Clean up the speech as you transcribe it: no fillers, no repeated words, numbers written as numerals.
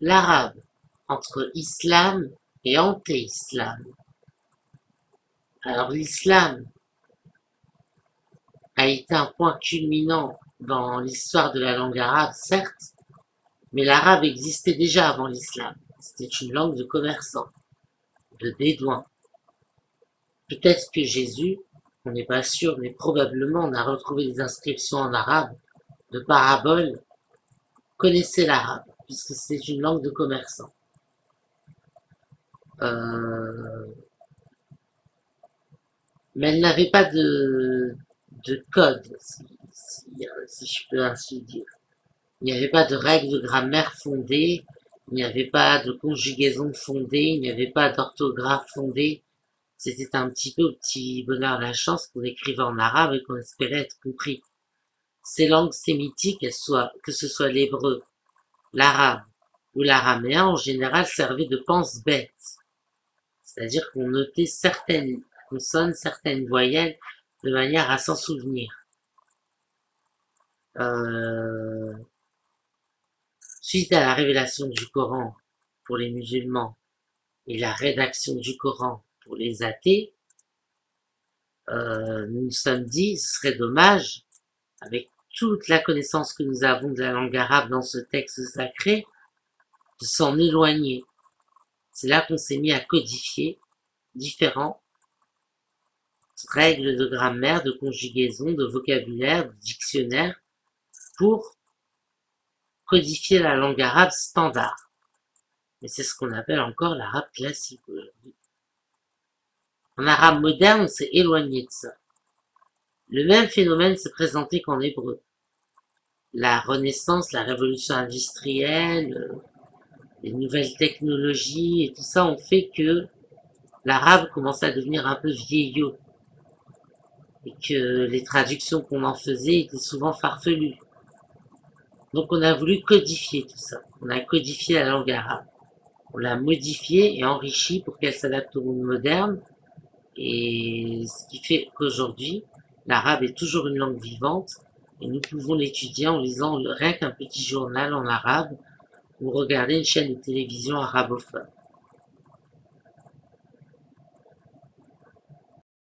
l'arabe entre islam et anté-islam. Alors l'islam a été un point culminant dans l'histoire de la langue arabe, certes, mais l'arabe existait déjà avant l'islam. C'était une langue de commerçants, de bédouins. Peut-être que Jésus, on n'est pas sûr, mais probablement on a retrouvé des inscriptions en arabe, de paraboles, connaissait l'arabe, puisque c'est une langue de commerçants. Euh, mais elle n'avait pas de code, si je peux ainsi dire. Il n'y avait pas de règles de grammaire fondées, il n'y avait pas de conjugaison fondée, il n'y avait pas d'orthographe fondée. C'était un petit peu au petit bonheur la chance qu'on écrivait en arabe et qu'on espérait être compris. Ces langues sémitiques, que ce soit l'hébreu, l'arabe ou l'araméen, en général servaient de pense-bête. C'est-à-dire qu'on notait certaines consonnes, certaines voyelles, de manière à s'en souvenir. Euh, Suite à la révélation du Coran pour les musulmans et la rédaction du Coran pour les athées, nous nous sommes dit, ce serait dommage, avec toute la connaissance que nous avons de la langue arabe dans ce texte sacré, de s'en éloigner. C'est là qu'on s'est mis à codifier différentes règles de grammaire, de conjugaison, de vocabulaire, de dictionnaire, pour codifier la langue arabe standard. Mais c'est ce qu'on appelle encore l'arabe classique aujourd'hui. En arabe moderne, on s'est éloigné de ça. Le même phénomène s'est présenté qu'en hébreu. La Renaissance, la révolution industrielle, les nouvelles technologies et tout ça ont fait que l'arabe commence à devenir un peu vieillot et que les traductions qu'on en faisait étaient souvent farfelues. Donc on a voulu codifier tout ça. On a codifié la langue arabe. On l'a modifiée et enrichie pour qu'elle s'adapte au monde moderne. Et ce qui fait qu'aujourd'hui, l'arabe est toujours une langue vivante et nous pouvons l'étudier en lisant rien qu'un petit journal en arabe ou regarder une chaîne de télévision arabophone.